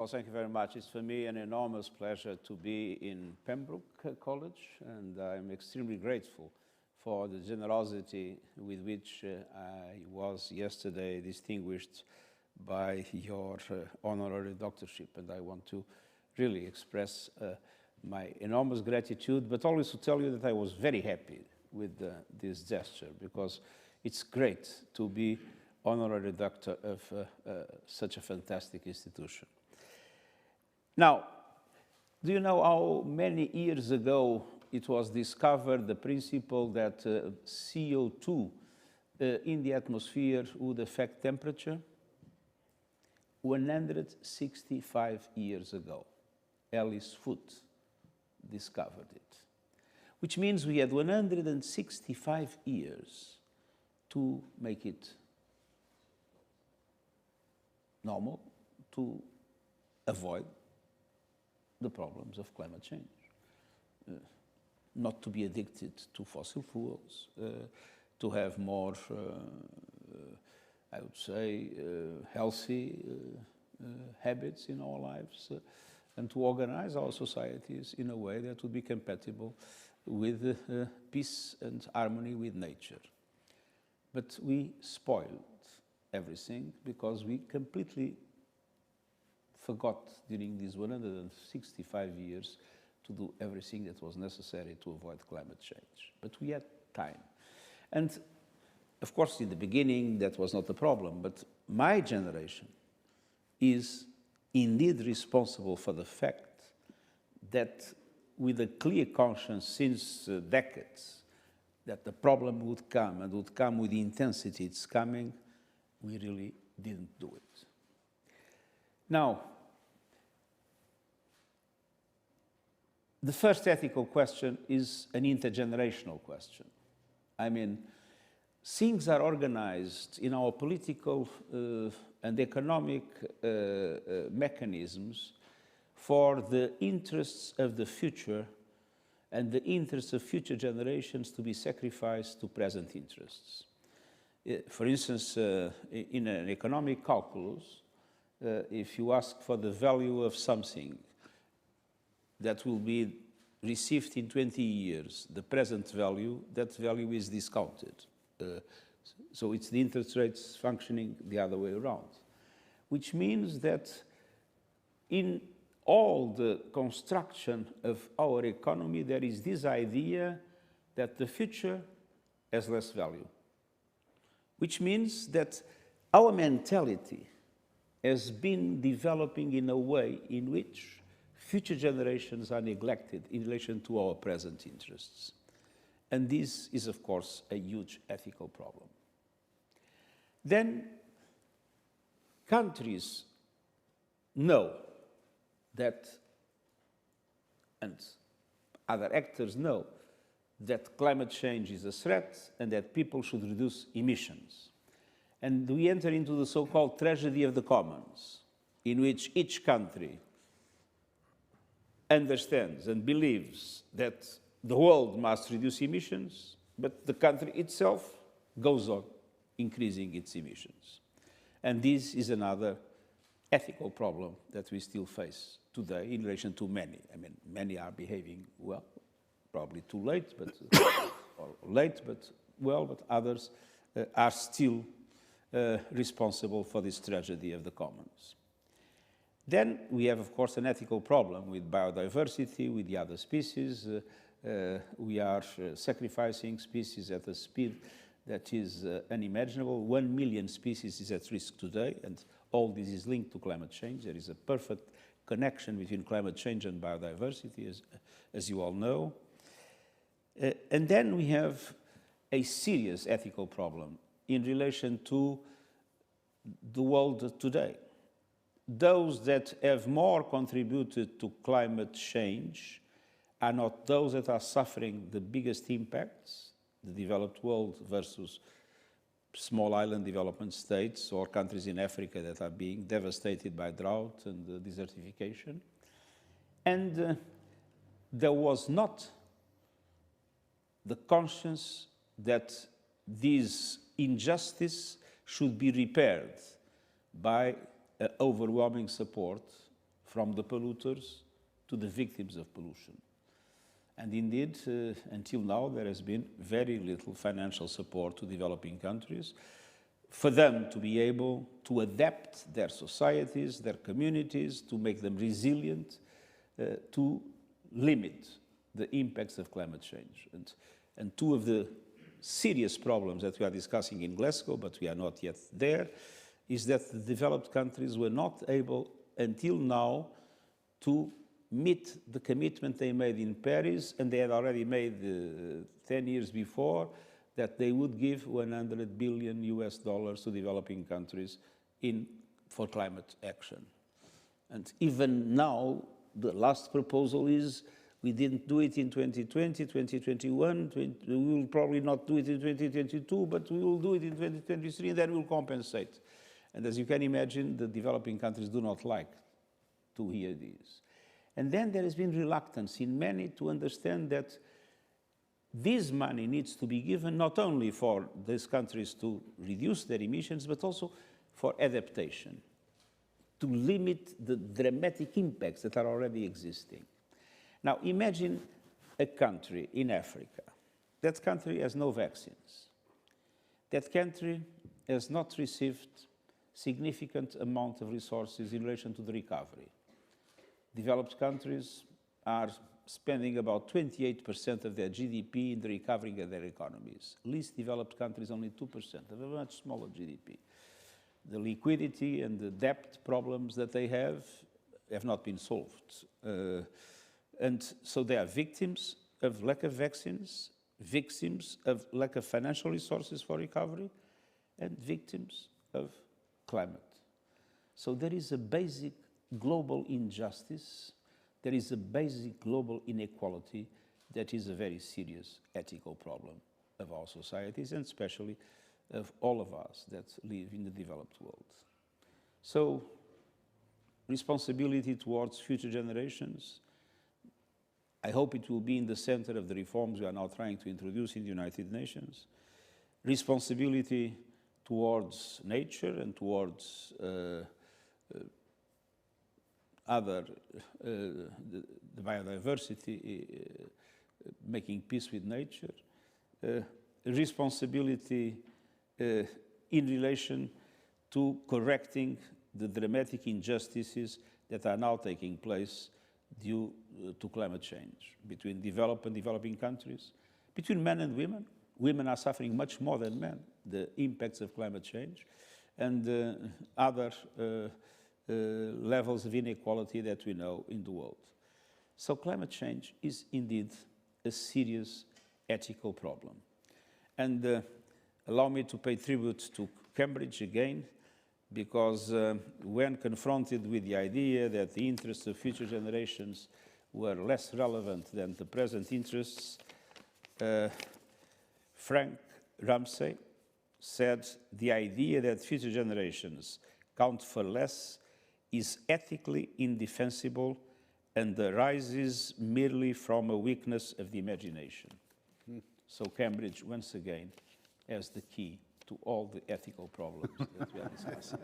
Well, thank you very much. It's for me an enormous pleasure to be in Pembroke College, and I'm extremely grateful for the generosity with which I was yesterday distinguished by your honorary doctorship. And I want to really express my enormous gratitude, but always to tell you that I was very happy with this gesture, because it's great to be honorary doctor of such a fantastic institution. Now, do you know how many years ago it was discovered the principle that CO2 in the atmosphere would affect temperature? 165 years ago, Alice Foote discovered it, which means we had 165 years to make it normal, to avoid the problems of climate change, not to be addicted to fossil fuels, to have more, I would say, healthy habits in our lives, and to organize our societies in a way that would be compatible with peace and harmony with nature. But we spoiled everything because we completely forgot during these 165 years to do everything that was necessary to avoid climate change. But we had time. And of course, in the beginning, that was not a problem, but my generation is indeed responsible for the fact that with a clear conscience since decades that the problem would come and would come with the intensity it's coming, we really didn't do it. Now, the first ethical question is an intergenerational question. I mean, things are organized in our political and economic mechanisms for the interests of the future and the interests of future generations to be sacrificed to present interests. For instance, in an economic calculus, if you ask for the value of something that will be received in 20 years, the present value, that value is discounted. So it's the interest rates functioning the other way around, which means that in all the construction of our economy, there is this idea that the future has less value, which means that our mentality has been developing in a way in which future generations are neglected in relation to our present interests. And this is, of course, a huge ethical problem. Then countries know that, and other actors know, that climate change is a threat and that people should reduce emissions. And we enter into the so-called tragedy of the commons, in which each country understands and believes that the world must reduce emissions, but the country itself goes on increasing its emissions. And this is another ethical problem that we still face today in relation to many. I mean, many are behaving well, probably too late, but or late, but well, but others are still responsible for this tragedy of the commons. Then we have, of course, an ethical problem with biodiversity, with the other species. We are sacrificing species at a speed that is unimaginable. 1 million species is at risk today, and all this is linked to climate change. There is a perfect connection between climate change and biodiversity, as you all know. And then we have a serious ethical problem in relation to the world today. Those that have more contributed to climate change are not those that are suffering the biggest impacts, the developed world versus small island development states or countries in Africa that are being devastated by drought and desertification. And there was not the conscience that this injustice should be repaired by overwhelming support from the polluters to the victims of pollution. And indeed, until now, there has been very little financial support to developing countries for them to be able to adapt their societies, their communities, to make them resilient, to limit the impacts of climate change. And two of the serious problems that we are discussing in Glasgow, but we are not yet there, is that the developed countries were not able until now to meet the commitment they made in Paris, and they had already made 10 years before, that they would give $100 billion to developing countries for climate action. And even now, the last proposal is we didn't do it in 2020, 2021, we will probably not do it in 2022, but we will do it in 2023, and then we'll compensate. And as you can imagine, the developing countries do not like to hear this. And then there has been reluctance in many to understand that this money needs to be given not only for these countries to reduce their emissions, but also for adaptation, to limit the dramatic impacts that are already existing. Now, imagine a country in Africa. That country has no vaccines. That country has not received significant amount of resources in relation to the recovery. Developed countries are spending about 28% of their GDP in the recovering of their economies. Least developed countries, only 2%, of a much smaller GDP. The liquidity and the debt problems that they have not been solved. And so they are victims of lack of vaccines, victims of lack of financial resources for recovery, and victims of climate. So there is a basic global injustice, there is a basic global inequality that is a very serious ethical problem of our societies, and especially of all of us that live in the developed world. So, responsibility towards future generations, I hope it will be in the center of the reforms we are now trying to introduce in the United Nations. Responsibility towards nature and towards the biodiversity, making peace with nature. Responsibility in relation to correcting the dramatic injustices that are now taking place due to climate change between developed and developing countries, between men and women. Women are suffering much more than men, the impacts of climate change, and other levels of inequality that we know in the world. So climate change is indeed a serious ethical problem. And allow me to pay tribute to Cambridge again, because when confronted with the idea that the interests of future generations were less relevant than the present interests, Frank Ramsey said, "The idea that future generations count for less is ethically indefensible and arises merely from a weakness of the imagination." So Cambridge, once again, has the key to all the ethical problems that we are discussing.